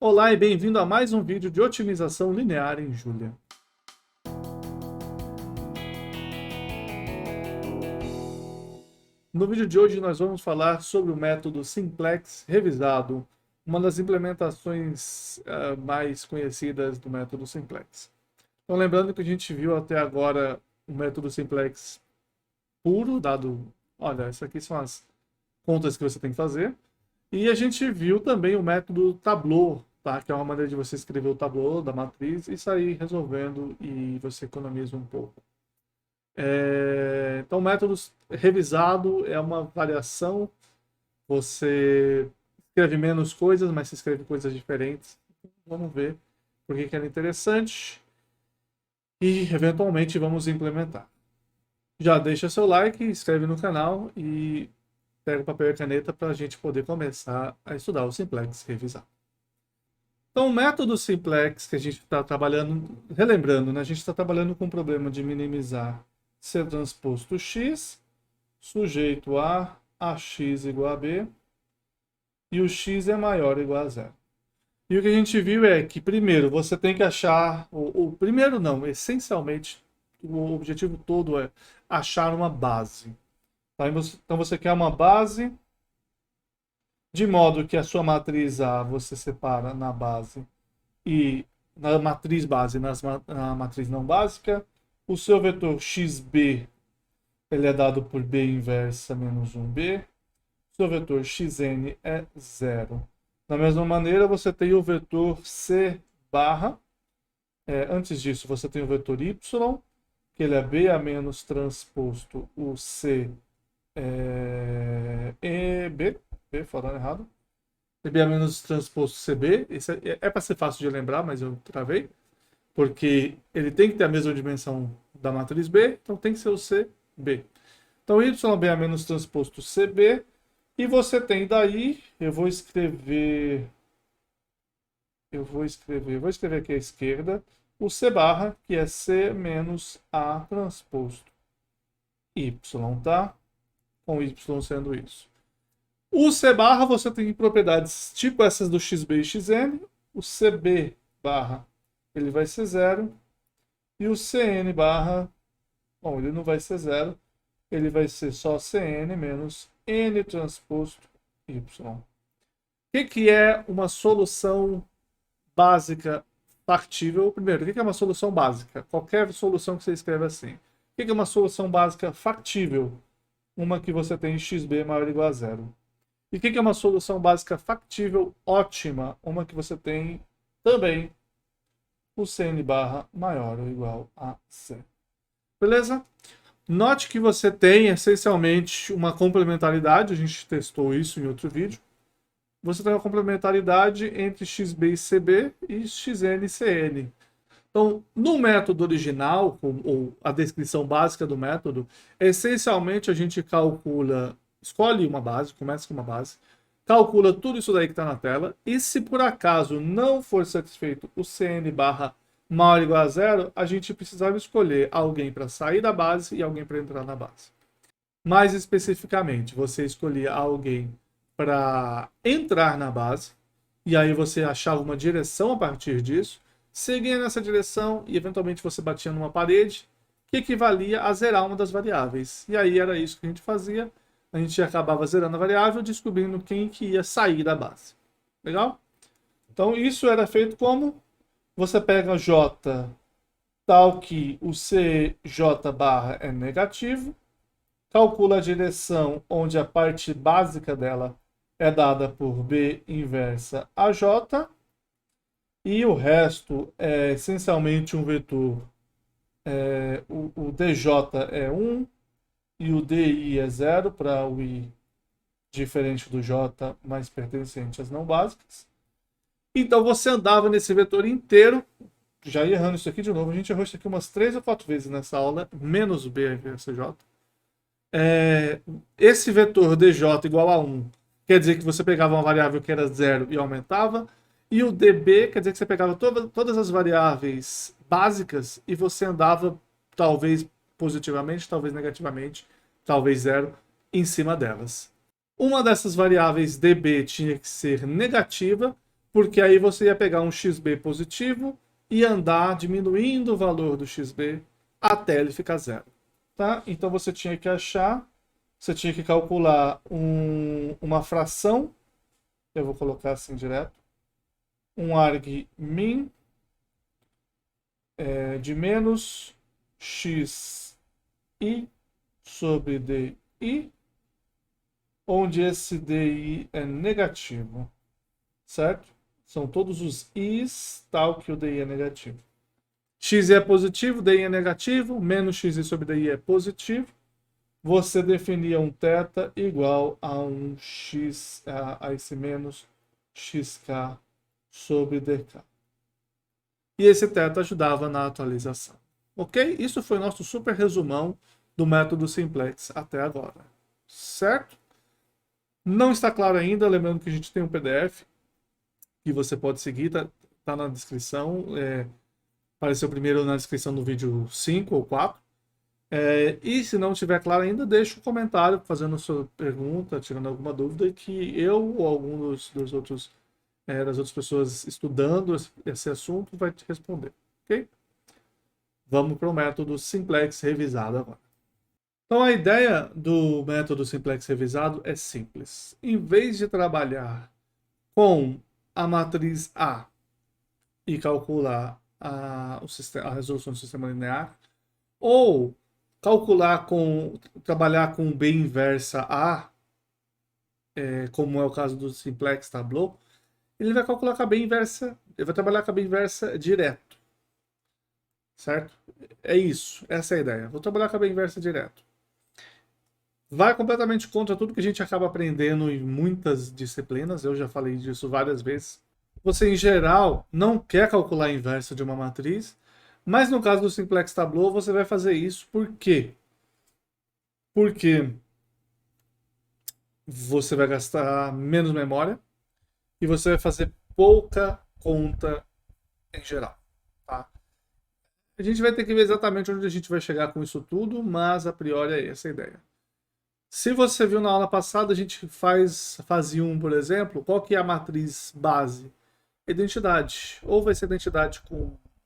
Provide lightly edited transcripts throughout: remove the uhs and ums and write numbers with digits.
Olá e bem-vindo a mais um vídeo de otimização linear em Julia. No vídeo de hoje nós vamos falar sobre o método simplex revisado, uma das implementações mais conhecidas do método simplex. Então lembrando que a gente viu até agora o método simplex puro, olha, essas aqui são as contas que você tem que fazer. E a gente viu também o método Tableau, tá? Que é uma maneira de você escrever o Tableau da matriz e sair resolvendo e você economiza um pouco. Então, o método revisado é uma variação. Você escreve menos coisas, mas você escreve coisas diferentes. Vamos ver por que é interessante e, eventualmente, vamos implementar. Já deixa seu like, inscreve no canal e pega o papel e caneta para a gente poder começar a estudar o simplex revisado. Então, o método simplex que a gente está trabalhando, relembrando, né, a gente está trabalhando com o problema de minimizar C transposto X, sujeito a AX igual a B, e o X é maior ou igual a zero. E o que a gente viu é que, primeiro, você tem que achar, primeiro não, essencialmente, o objetivo todo é achar uma base. Tá? Então você quer uma base, de modo que a sua matriz A você separa na base e na matriz base na matriz não básica. O seu vetor xb ele é dado por b inversa menos 1b. O seu vetor xn é zero. Da mesma maneira, você tem o vetor c barra. Antes disso, você tem o vetor y, que ele é b a menos transposto o c b, falando errado. CB a menos transposto CB. Isso é para ser fácil de lembrar, mas eu travei. Porque ele tem que ter a mesma dimensão da matriz B, então tem que ser o CB. Então, YB a menos transposto CB. E você tem daí, vou escrever aqui à esquerda, o C barra, que é C menos A transposto Y, tá? Com Y sendo isso. O C barra você tem propriedades tipo essas do XB e XN. O CB barra ele vai ser zero. E o CN barra, bom, ele não vai ser zero. Ele vai ser só CN menos N transposto Y. O que é uma solução básica factível? Primeiro, o que é uma solução básica? Qualquer solução que você escreva assim. O que é uma solução básica factível? Uma que você tem XB maior ou igual a zero. E o que é uma solução básica factível ótima? Uma que você tem também o CN barra maior ou igual a zero. Beleza? Note que você tem essencialmente uma complementaridade, a gente testou isso em outro vídeo. Você tem uma complementaridade entre XB e CB e XN e CN. Então, no método original, ou a descrição básica do método, essencialmente a gente escolhe uma base, começa com uma base, calcula tudo isso daí que está na tela, e se por acaso não for satisfeito o CN barra maior ou igual a zero, a gente precisava escolher alguém para sair da base e alguém para entrar na base. Mais especificamente, você escolhia alguém para entrar na base, e aí você achava uma direção a partir disso, seguia nessa direção e eventualmente você batia numa parede, que equivalia a zerar uma das variáveis. E aí era isso que a gente fazia, a gente acabava zerando a variável, descobrindo quem que ia sair da base. Legal? Então isso era feito como? Você pega J tal que o CJ barra é negativo, calcula a direção onde a parte básica dela é dada por B inversa AJ, e o resto é essencialmente um vetor. O DJ é 1 e o DI é 0 para o I diferente do J, mais pertencente às não básicas. Então você andava nesse vetor inteiro, já ia errando isso aqui de novo, a gente errou isso aqui umas 3 ou 4 vezes nessa aula, menos o B inversa J. Esse vetor DJ igual a 1 quer dizer que você pegava uma variável que era 0 e aumentava, e o dB quer dizer que você pegava todas as variáveis básicas e você andava talvez positivamente, talvez negativamente, talvez zero, em cima delas. Uma dessas variáveis dB tinha que ser negativa, porque aí você ia pegar um xb positivo e andar diminuindo o valor do xb até ele ficar zero. Tá? Então você tinha que achar, você tinha que calcular uma fração, eu vou colocar assim direto, um argmin de menos xi sobre di, onde esse di é negativo, certo? São todos os i's tal que o di é negativo. X é positivo, di é negativo, menos x sobre di é positivo. Você definia um θ igual a um x, a esse menos xk sobre dk. E esse θ ajudava na atualização. Ok? Isso foi nosso super resumão do método simplex até agora. Certo? Não está claro ainda, lembrando que a gente tem um PDF que você pode seguir, tá na descrição. Apareceu primeiro na descrição do vídeo 5 ou 4. E se não estiver claro ainda, deixa um comentário fazendo sua pergunta, tirando alguma dúvida, que eu ou algum dos outros das outras pessoas estudando esse assunto vai te responder, ok? Vamos para o método simplex revisado agora. Então a ideia do método simplex revisado é simples. Em vez de trabalhar com a matriz A e calcular a resolução do sistema linear, ou trabalhar com B inversa A, como é o caso do simplex tableau, ele vai calcular com a B inversa, ele vai trabalhar com a B inversa direto. Certo? É isso, essa é a ideia. Vou trabalhar com a B inversa direto. Vai completamente contra tudo que a gente acaba aprendendo em muitas disciplinas, eu já falei disso várias vezes. Você, em geral, não quer calcular a inversa de uma matriz, mas no caso do simplex tableau, você vai fazer isso por quê? Porque você vai gastar menos memória e você vai fazer pouca conta em geral. Tá? A gente vai ter que ver exatamente onde a gente vai chegar com isso tudo, mas a priori é essa a ideia. Se você viu na aula passada, a gente fazia por exemplo, qual que é a matriz base? Identidade. Ou vai ser identidade com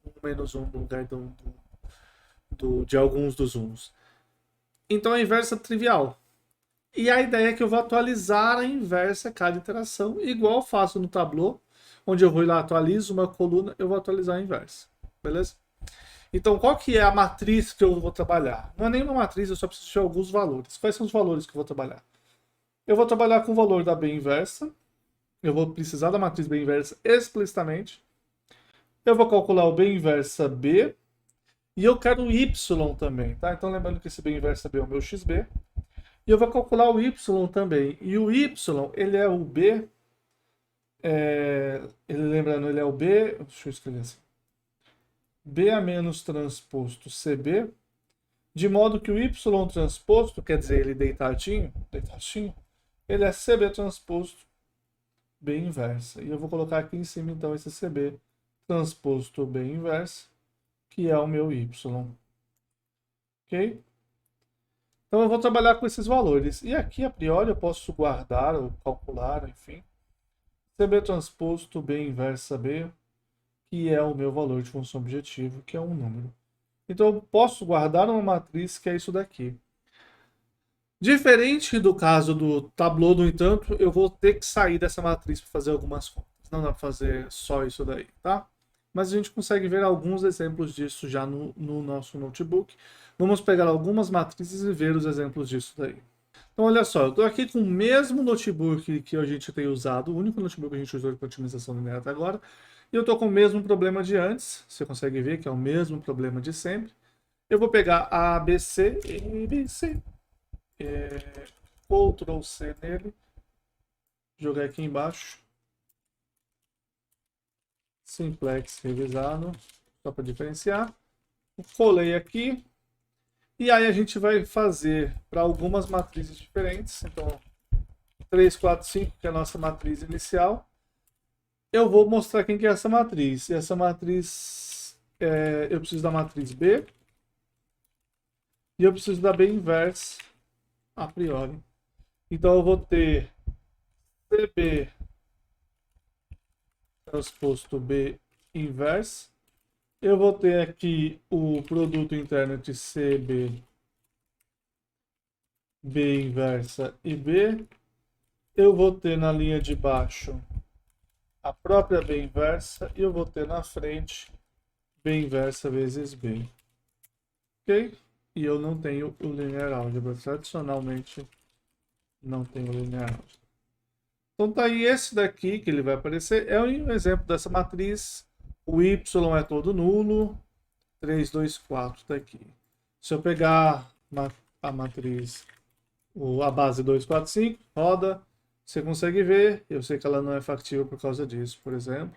um menos um no lugar de alguns dos uns. Então a inversa é trivial. E a ideia é que eu vou atualizar a inversa a cada iteração, igual eu faço no Tableau, onde eu vou lá, atualizo uma coluna, eu vou atualizar a inversa. Beleza? Então, qual que é a matriz que eu vou trabalhar? Não é nenhuma matriz, eu só preciso de alguns valores. Quais são os valores que eu vou trabalhar? Eu vou trabalhar com o valor da B inversa. Eu vou precisar da matriz B inversa explicitamente. Eu vou calcular o B inversa B. E eu quero o Y também, tá? Então, lembrando que esse B inversa B é o meu XB. E eu vou calcular o Y também. E o Y, ele é o B. Lembrando, ele é o B. Deixa eu escrever assim. B a menos transposto CB, de modo que o Y transposto, quer dizer, ele deitadinho, ele é CB transposto B inversa. E eu vou colocar aqui em cima, então, esse CB transposto B inversa, que é o meu Y. Ok? Então eu vou trabalhar com esses valores. E aqui, a priori, eu posso guardar ou calcular, enfim, CB transposto B inversa B, que é o meu valor de função objetivo, que é um número. Então eu posso guardar uma matriz que é isso daqui. Diferente do caso do Tableau, no entanto, eu vou ter que sair dessa matriz para fazer algumas contas. Não dá para fazer só isso daí, tá? Mas a gente consegue ver alguns exemplos disso já no nosso notebook. Vamos pegar algumas matrizes e ver os exemplos disso daí. Então, olha só, eu estou aqui com o mesmo notebook que a gente tem usado, o único notebook que a gente usou para otimização linear até agora, e eu estou com o mesmo problema de antes, você consegue ver que é o mesmo problema de sempre. Eu vou pegar A, B, C, e B, C, Ctrl C nele, jogar aqui embaixo, simplex revisado, só para diferenciar, colei aqui, e aí a gente vai fazer para algumas matrizes diferentes, então 3, 4, 5, que é a nossa matriz inicial. Eu vou mostrar quem que é essa matriz. E essa matriz, eu preciso da matriz B. E eu preciso da B inversa, a priori. Então eu vou ter CB transposto B inversa. Eu vou ter aqui o produto interno de CB, B inversa e B. Eu vou ter na linha de baixo a própria B inversa e eu vou ter na frente B inversa vezes B. Ok? E eu não tenho o linear álgebra. Tradicionalmente, não tenho linear álgebra. Então tá aí esse daqui que ele vai aparecer. É um exemplo dessa matriz. O Y é todo nulo. 3, 2, 4 tá aqui. Se eu pegar a matriz, a base 2, 4, 5, roda. Você consegue ver. Eu sei que ela não é factível por causa disso, por exemplo.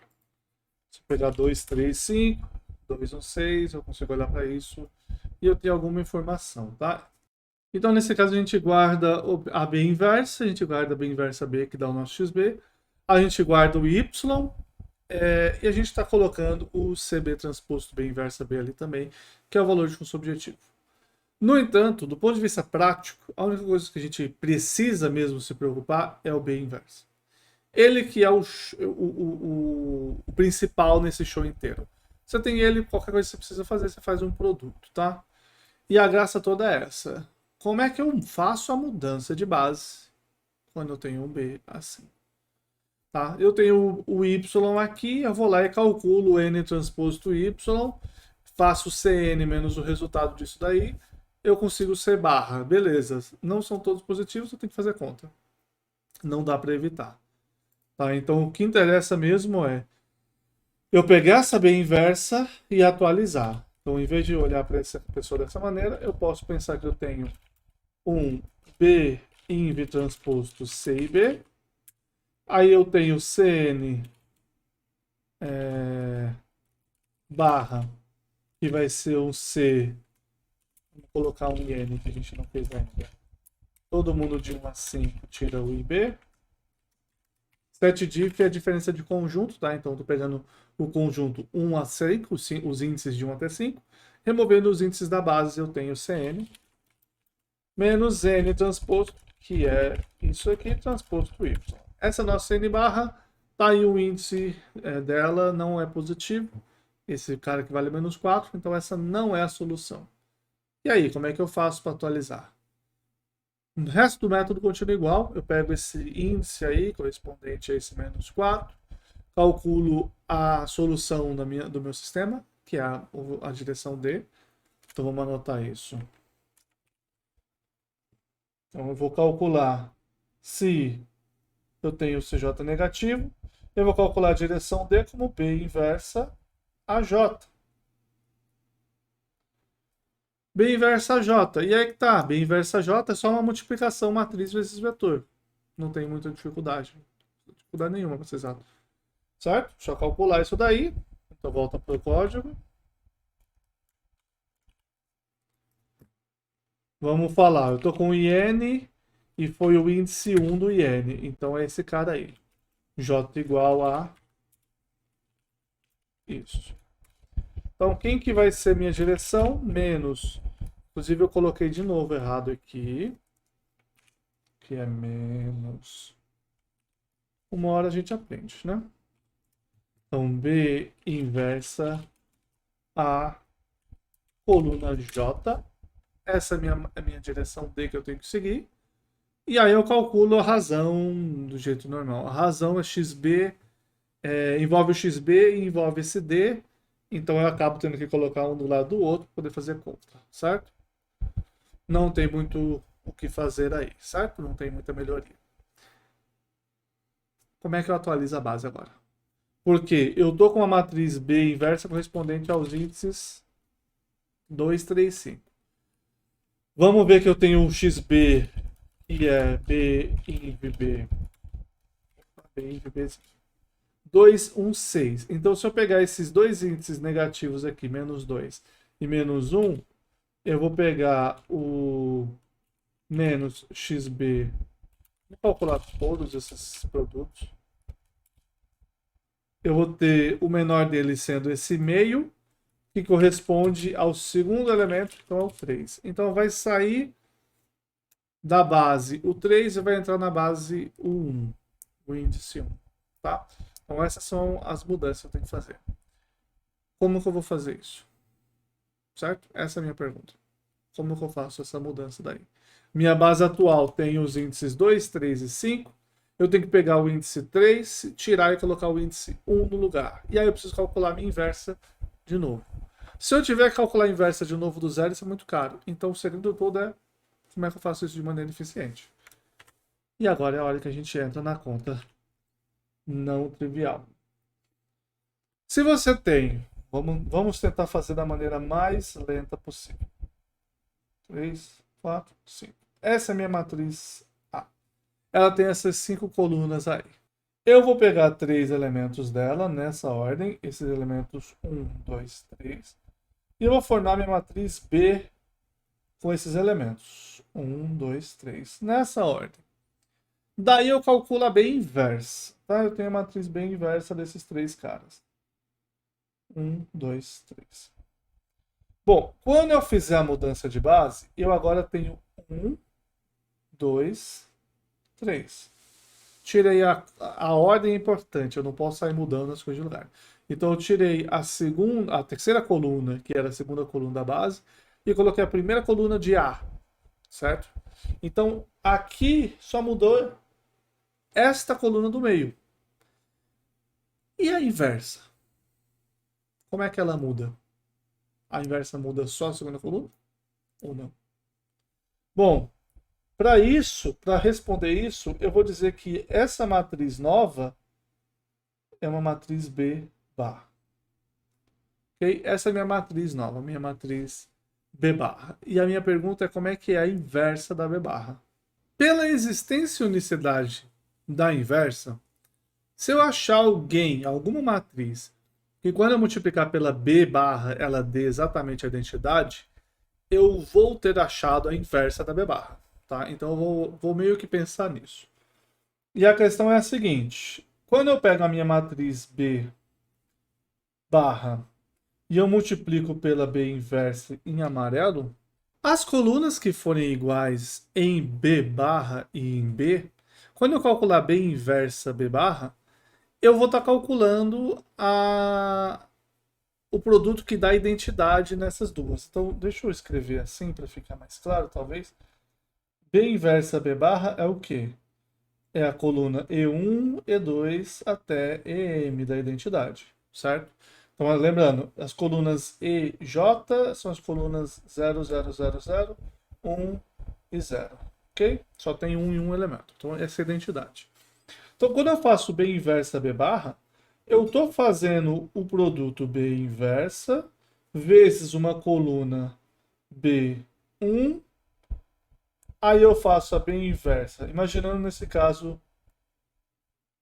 Se eu pegar 2, 3, 5, 2, 1, 6, eu consigo olhar para isso e eu tenho alguma informação, tá? Então, nesse caso, a gente guarda a B inversa, a gente guarda a B inversa B, que dá o nosso XB, a gente guarda o Y, e a gente está colocando o CB transposto B inversa B ali também, que é o valor de função objetivo. No entanto, do ponto de vista prático, a única coisa que a gente precisa mesmo se preocupar é o B inversa. Ele que é o principal nesse show inteiro. Você tem ele, qualquer coisa que você precisa fazer, você faz um produto, tá? E a graça toda é essa. Como é que eu faço a mudança de base quando eu tenho um B assim? Tá? Eu tenho o Y aqui, eu vou lá e calculo o N transposto Y, faço CN menos o resultado disso daí, eu consigo C barra. Beleza, não são todos positivos, eu tenho que fazer conta. Não dá para evitar. Tá? Então o que interessa mesmo é eu pegar essa B inversa e atualizar. Então, em vez de olhar para essa pessoa dessa maneira, eu posso pensar que eu tenho um B inv transposto C e B. Aí eu tenho CN barra, que vai ser um C. Vamos colocar um IN, que a gente não fez ainda. Todo mundo de 1 a 5 tira o IB. Set diff é a diferença de conjunto, tá? Então, eu estou pegando o conjunto 1 a 5, os índices de 1 até 5. Removendo os índices da base, eu tenho CN. Menos N transposto, que é isso aqui, transposto Y. Essa nossa N barra, tá aí o índice dela, não é positivo. Esse cara que vale menos 4, então essa não é a solução. E aí, como é que eu faço para atualizar? O resto do método continua igual. Eu pego esse índice aí, correspondente a esse menos 4, calculo a solução do meu sistema, que é a direção D. Então vamos anotar isso. Então eu vou calcular se eu tenho CJ negativo, eu vou calcular a direção D como B inversa AJ. B inversa J. E aí que tá, B inversa J é só uma multiplicação matriz vezes vetor. Não tem muita dificuldade. Dificuldade nenhuma para ser exato. Certo? Só calcular isso daí. Então volta para o código. Vamos falar. Eu estou com o IN e foi o índice 1 do IN. Então é esse cara aí. J igual a isso. Então quem que vai ser minha direção? Menos. Inclusive eu coloquei de novo errado aqui. Que é menos. Uma hora a gente aprende, né? Então B inversa a coluna J. Essa é a minha direção D que eu tenho que seguir. E aí eu calculo a razão do jeito normal. A razão é XB, envolve o XB e envolve esse D. Então eu acabo tendo que colocar um do lado do outro para poder fazer conta, certo? Não tem muito o que fazer aí, certo? Não tem muita melhoria. Como é que eu atualizo a base agora? Porque eu estou com a matriz B inversa correspondente aos índices 2, 3, 5. Vamos ver que eu tenho o XB, que é B inv B. B inv B 2, 1, 6. Então, se eu pegar esses dois índices negativos aqui, menos 2 e menos 1, eu vou pegar o menos XB. Vou calcular todos esses produtos. Eu vou ter o menor dele sendo esse meio, que corresponde ao segundo elemento, então é o 3. Então vai sair da base o 3 e vai entrar na base o 1, o índice 1. Tá? Então essas são as mudanças que eu tenho que fazer. Como que eu vou fazer isso? Certo? Essa é a minha pergunta. Como que eu faço essa mudança daí? Minha base atual tem os índices 2, 3 e 5. Eu tenho que pegar o índice 3, tirar e colocar o índice 1 no lugar. E aí eu preciso calcular a minha inversa de novo. Se eu tiver que calcular a inversa de novo do zero, isso é muito caro. Então o segredo todo é como é que eu faço isso de maneira eficiente. E agora é a hora que a gente entra na conta não trivial. Se você tem, vamos tentar fazer da maneira mais lenta possível. 3, 4, 5. Essa é a minha matriz A. Ela tem essas 5 colunas aí. Eu vou pegar 3 elementos dela nessa ordem. Esses elementos 1, 2, 3. E eu vou formar minha matriz B com esses elementos. 1, 2, 3. Nessa ordem. Daí eu calculo a B inversa. Tá? Eu tenho a matriz B inversa desses 3 caras. 1, 2, 3. Bom, quando eu fizer a mudança de base, eu agora tenho 1, 2, 3. Tirei a ordem importante, eu não posso sair mudando as coisas de lugar. Então eu tirei a terceira coluna, que era a segunda coluna da base, e coloquei a primeira coluna de A, certo? Então aqui só mudou esta coluna do meio. E a inversa? Como é que ela muda? A inversa muda só a segunda coluna? Ou não? Bom, para isso, para responder isso, eu vou dizer que essa matriz nova é uma matriz B barra. Okay? Essa é a minha matriz nova, minha matriz B barra. E a minha pergunta é como é que é a inversa da B barra. Pela existência e unicidade da inversa, se eu achar alguma matriz, que quando eu multiplicar pela B barra, ela dê exatamente a identidade, eu vou ter achado a inversa da B barra. Tá? Então eu vou meio que pensar nisso. E a questão é a seguinte. Quando eu pego a minha matriz B barra e eu multiplico pela B inversa em amarelo, as colunas que forem iguais em B barra e em B, quando eu calcular B inversa B barra, eu vou estar calculando o produto que dá identidade nessas duas. Então, deixa eu escrever assim para ficar mais claro, talvez. B inversa B barra é o quê? É a coluna E1, E2 até EM da identidade, certo? Então, lembrando, as colunas EJ são as colunas 0, 0, 0, 0, 1 e 0, ok? Só tem 1 e 1 elemento. Então, essa é a identidade. Então, quando eu faço B inversa B barra, eu estou fazendo o produto B inversa vezes uma coluna B1. Aí eu faço a B inversa, imaginando nesse caso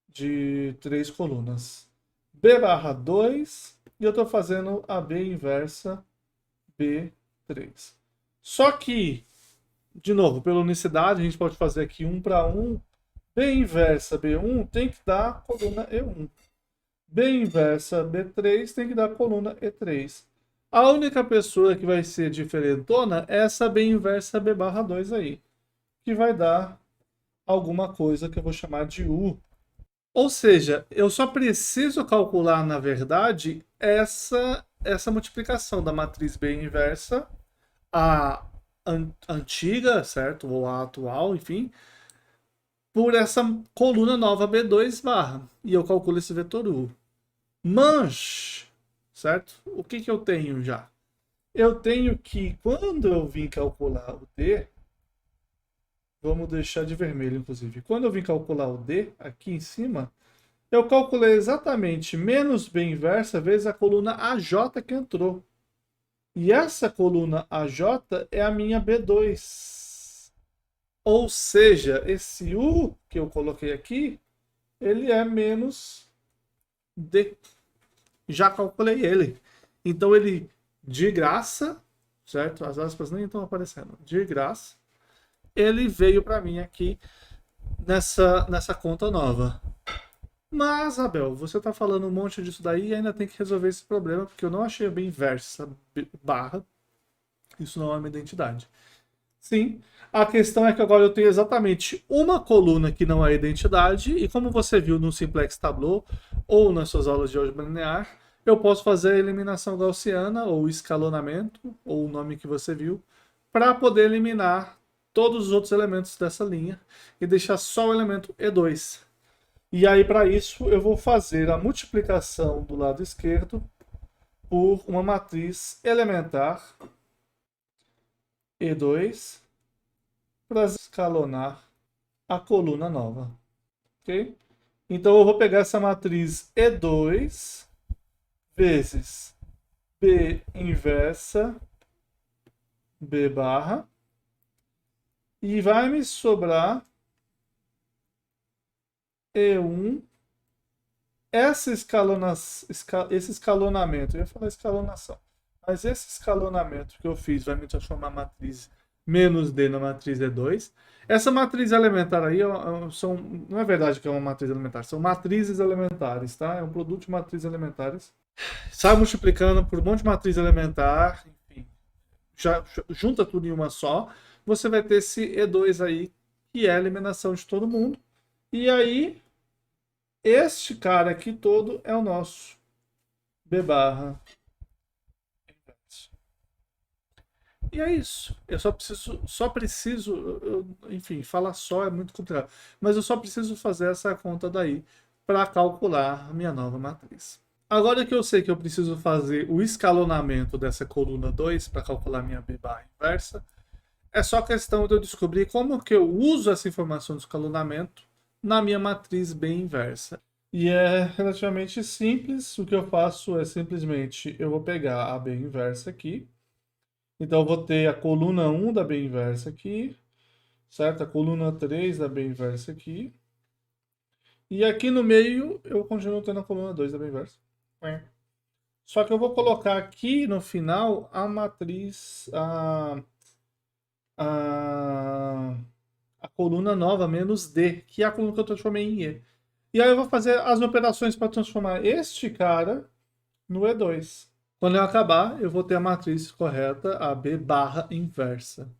de 3 colunas. B barra 2 e eu estou fazendo a B inversa B3. Só que, de novo, pela unicidade, a gente pode fazer aqui 1 para 1. B inversa B1 tem que dar coluna E1. B inversa B3 tem que dar coluna E3. A única pessoa que vai ser diferentona é essa B inversa B barra 2 aí, que vai dar alguma coisa que eu vou chamar de U. Ou seja, eu só preciso calcular, na verdade, essa multiplicação da matriz B inversa, a antiga, certo? Ou a atual, enfim, por essa coluna nova B2 barra. E eu calculo esse vetor U. Mas, certo? O que eu tenho já? Eu tenho que, quando eu vim calcular o D, vamos deixar de vermelho, inclusive. Quando eu vim calcular o D, aqui em cima, eu calculei exatamente menos B inversa vezes a coluna AJ que entrou. E essa coluna AJ é a minha B2. Ou seja, esse U que eu coloquei aqui, ele é menos D. Já calculei ele. Então ele, de graça, certo? As aspas nem estão aparecendo. De graça, ele veio para mim aqui nessa conta nova. Mas, Abel, você está falando um monte disso daí e ainda tem que resolver esse problema, porque eu não achei bem inversa barra. Isso não é uma identidade. Sim. A questão é que agora eu tenho exatamente uma coluna que não é identidade, e como você viu no Simplex Tableau ou nas suas aulas de álgebra linear, eu posso fazer a eliminação gaussiana, ou escalonamento, ou o nome que você viu, para poder eliminar todos os outros elementos dessa linha e deixar só o elemento E2. E aí, para isso, eu vou fazer a multiplicação do lado esquerdo por uma matriz elementar E2 para escalonar a coluna nova. Ok? Então eu vou pegar essa matriz E2 vezes B inversa B barra e vai me sobrar E1. Esse escalonamento, eu ia falar escalonação, mas esse escalonamento que eu fiz vai me transformar a matriz menos D na matriz E2. Essa matriz elementar aí não é verdade que é uma matriz elementar, são matrizes elementares, tá? É um produto de matrizes elementares. Sai multiplicando por um monte de matriz elementar, enfim, junta tudo em uma só, você vai ter esse E2 aí, que é a eliminação de todo mundo. E aí, este cara aqui todo é o nosso B barra. E é isso. Eu só preciso, enfim, falar só é muito complicado. Mas eu só preciso fazer essa conta daí para calcular a minha nova matriz. Agora que eu sei que eu preciso fazer o escalonamento dessa coluna 2 para calcular minha B barra inversa, é só questão de eu descobrir como que eu uso essa informação do escalonamento na minha matriz B inversa. E é relativamente simples. O que eu faço é simplesmente eu vou pegar a B inversa aqui. Então eu vou ter a coluna 1 da B inversa aqui, certo? A coluna 3 da B inversa aqui. E aqui no meio eu continuo tendo a coluna 2 da B inversa. Só que eu vou colocar aqui no final a matriz, a, a coluna nova menos D, que é a coluna que eu transformei em E. E aí eu vou fazer as operações para transformar este cara no E2. Quando eu acabar, eu vou ter a matriz correta, a B barra inversa.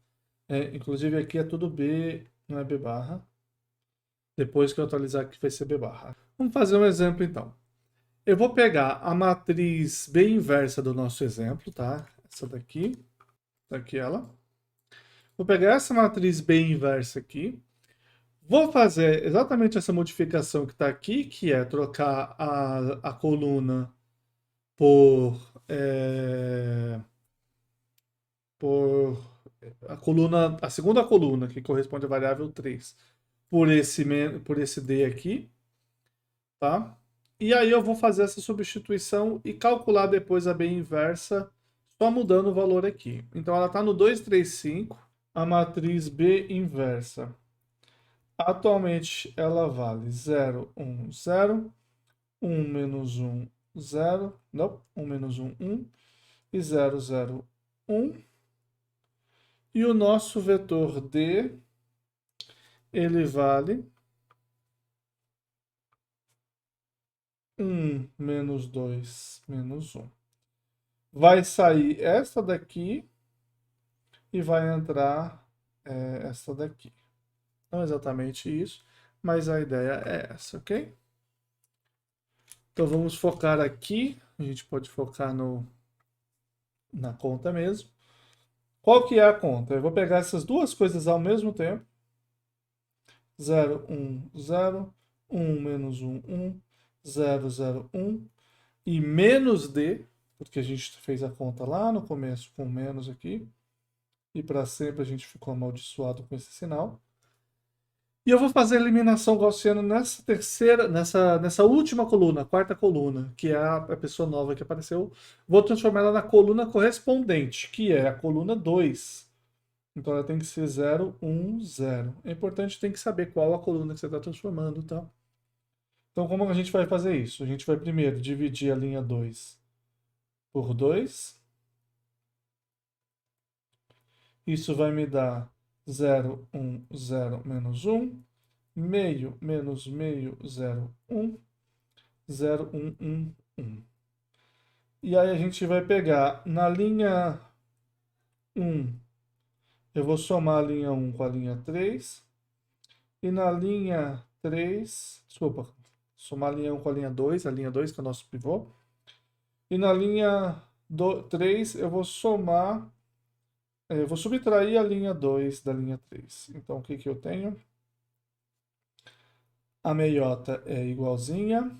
Inclusive aqui é tudo B, não é B barra. Depois que eu atualizar aqui vai ser B barra. Vamos fazer um exemplo então. Eu vou pegar a matriz B inversa do nosso exemplo, tá? Essa daqui, tá aqui ela. Vou pegar essa matriz B inversa aqui. Vou fazer exatamente essa modificação que está aqui, que é trocar a coluna por, é, por a segunda coluna, que corresponde à variável 3, por esse D aqui, tá? E aí eu vou fazer essa substituição e calcular depois a B inversa, só mudando o valor aqui. Então ela está no 235, a matriz B inversa. Atualmente ela vale 0, 1, 0, 1 menos 1, 0, não, 1 menos 1, 1, e 0, 0, 1. E o nosso vetor D, ele vale 1 menos 2 menos 1. Vai sair esta daqui e vai entrar esta daqui. Não exatamente isso, mas a ideia é essa, ok? Então vamos focar aqui. A gente pode focar na conta mesmo. Qual que é a conta? Eu vou pegar essas duas coisas ao mesmo tempo. 0, 1, 0, 1 menos 1, 1, 0, 0, 1 e menos D, porque a gente fez a conta lá no começo com menos aqui, e para sempre a gente ficou amaldiçoado com esse sinal. E eu vou fazer a eliminação gaussiana nessa última coluna, a quarta coluna, que é a pessoa nova que apareceu. Vou transformar ela na coluna correspondente, que é a coluna 2. Então ela tem que ser 0, 1, 0. É importante, tem que saber qual a coluna que você está transformando, tá? Então como a gente vai fazer isso? A gente vai primeiro dividir a linha 2 por 2. Isso vai me dar 0, 1, 0, menos 1. Meio menos meio, 0, 1. 0, 1, 1, 1. E aí a gente vai pegar na linha 1 Eu vou somar a linha 1 com a linha 3. E na linha 3, desculpa, somar a linha 1 com a linha 2 que é o nosso pivô. E na linha 3 eu vou somar, eu vou subtrair a linha 2 da linha 3. Então o que que eu tenho? A meiota é igualzinha.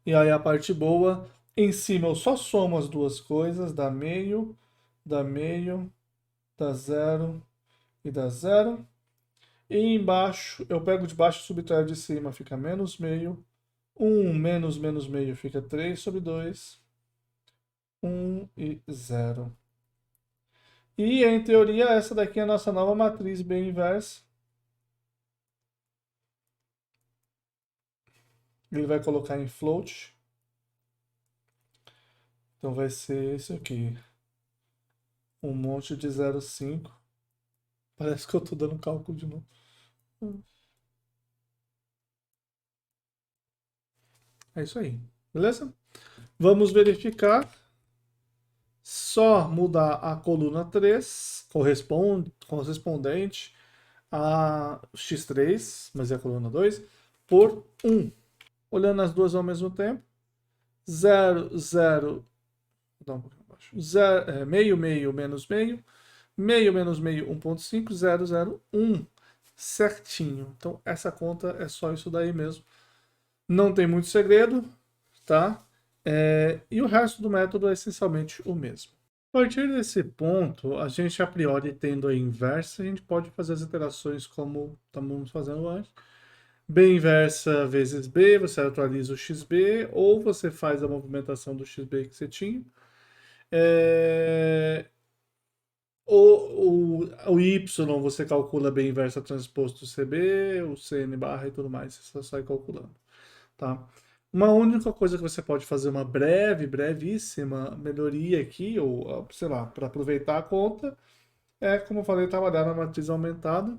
E aí a parte boa, em cima eu só somo as duas coisas, dá meio, dá zero e dá zero. E embaixo, eu pego de baixo e subtraio de cima, fica menos meio. 1 menos menos meio fica 3 sobre 2. 1 e 0. E, em teoria, essa daqui é a nossa nova matriz B inversa. Ele vai colocar em float. Então vai ser isso aqui. Um monte de 0,5. Parece que eu estou dando cálculo de novo. É isso aí. Beleza? Vamos verificar. Só mudar a coluna 3, correspondente a x3, mas é a coluna 2, por 1. Olhando as duas ao mesmo tempo. 0, 0, dá um pouquinho abaixo. 0, meio, meio, menos meio. Meio menos meio, 1,5, 0, 0, 1. Certinho. Então, essa conta é só isso daí mesmo. Não tem muito segredo, tá? E o resto do método é essencialmente o mesmo. A partir desse ponto, a gente a priori tendo a inversa, a gente pode fazer as iterações como estamos fazendo antes. B inversa vezes B, você atualiza o XB, ou você faz a movimentação do XB que você tinha. O Y você calcula B inversa transposto CB, o CN barra e tudo mais, você só sai calculando. Tá? Uma única coisa que você pode fazer, uma brevíssima melhoria aqui, ou sei lá, para aproveitar a conta, é, como eu falei, trabalhar na matriz aumentada,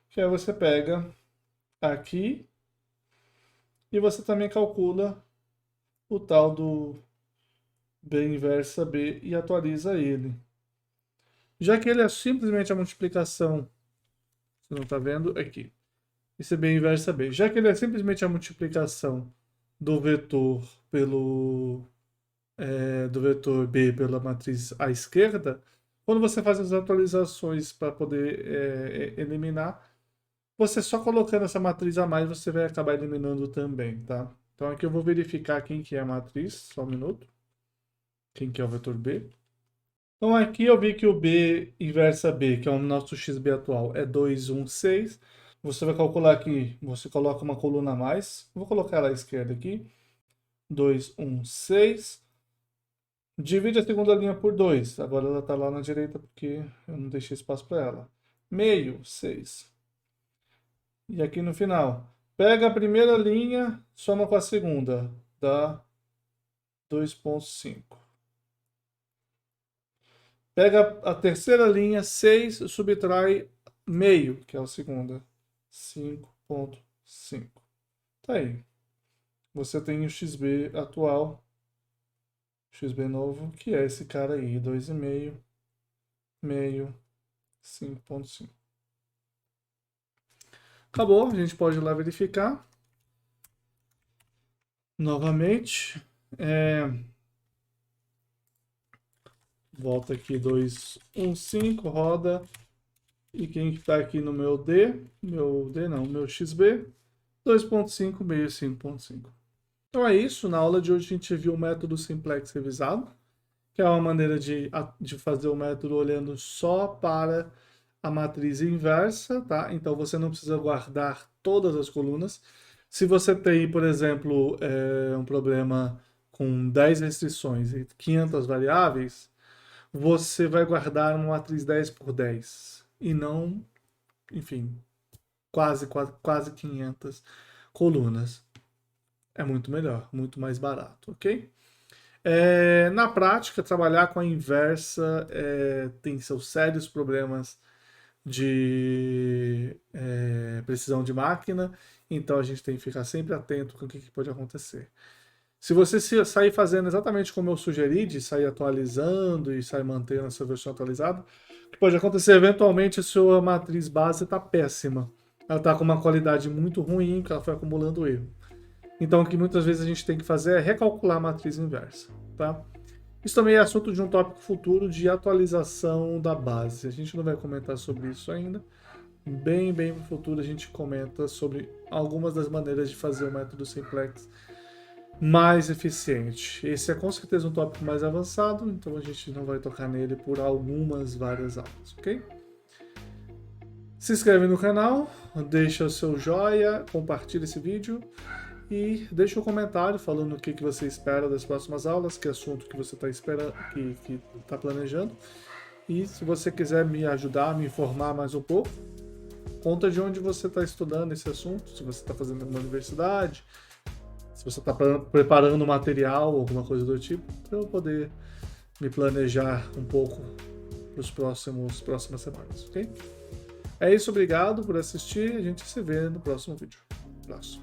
que aí você pega aqui e você também calcula o tal do B inversa B e atualiza ele. Já que ele é simplesmente a multiplicação, você não está vendo aqui, esse B inversa B, já que ele é simplesmente a multiplicação do vetor do vetor B pela matriz à esquerda, quando você faz as atualizações para poder eliminar, você só colocando essa matriz a mais, você vai acabar eliminando também, tá? Então aqui eu vou verificar quem que é a matriz, só um minuto. Quem que é o vetor B. Então aqui eu vi que o B inversa B, que é o nosso XB atual, é 2, 1, 6. Você vai calcular aqui, você coloca uma coluna a mais. Vou colocar ela à esquerda aqui. 2, 1, 6. Divide a segunda linha por 2. Agora ela está lá na direita porque eu não deixei espaço para ela. Meio, 6. E aqui no final, pega a primeira linha, soma com a segunda, dá 2,5. Pega a terceira linha, 6, subtrai meio, que é a segunda, 5,5. Tá aí. Você tem o XB atual, XB novo, que é esse cara aí, 2,5, meio, 5,5. Acabou, a gente pode ir lá verificar. Novamente. Volta aqui 215, roda. E quem está aqui no meu D? Meu XB, 2,5, meio 5,5. Então é isso. Na aula de hoje a gente viu o método simplex revisado, que é uma maneira de fazer o método olhando só para a matriz inversa, tá? Então você não precisa guardar todas as colunas. Se você tem, por exemplo, um problema com 10 restrições e 500 variáveis, você vai guardar uma matriz 10 por 10 e não, enfim, quase 500 colunas. É muito melhor, muito mais barato, ok? Na prática, trabalhar com a inversa tem seus sérios problemas de precisão de máquina, então a gente tem que ficar sempre atento com o que pode acontecer. Se você sair fazendo exatamente como eu sugeri, de sair atualizando e sair mantendo essa versão atualizada, o que pode acontecer eventualmente a sua matriz base está péssima. Ela está com uma qualidade muito ruim, que ela foi acumulando erro. Então o que muitas vezes a gente tem que fazer é recalcular a matriz inversa. Tá? Isso também é assunto de um tópico futuro de atualização da base. A gente não vai comentar sobre isso ainda. Bem no futuro a gente comenta sobre algumas das maneiras de fazer o método simplex mais eficiente. Esse é com certeza um tópico mais avançado, então a gente não vai tocar nele por várias aulas, ok? Se inscreve no canal, deixa o seu joinha, compartilha esse vídeo e deixa um comentário falando o que você espera das próximas aulas, que assunto que você está esperando, que está planejando. E se você quiser me ajudar, me informar mais um pouco, conta de onde você está estudando esse assunto, se você está fazendo uma universidade, se você está preparando material, alguma coisa do tipo, para eu poder me planejar um pouco para as próximas semanas, ok? É isso, obrigado por assistir, a gente se vê no próximo vídeo. Um abraço.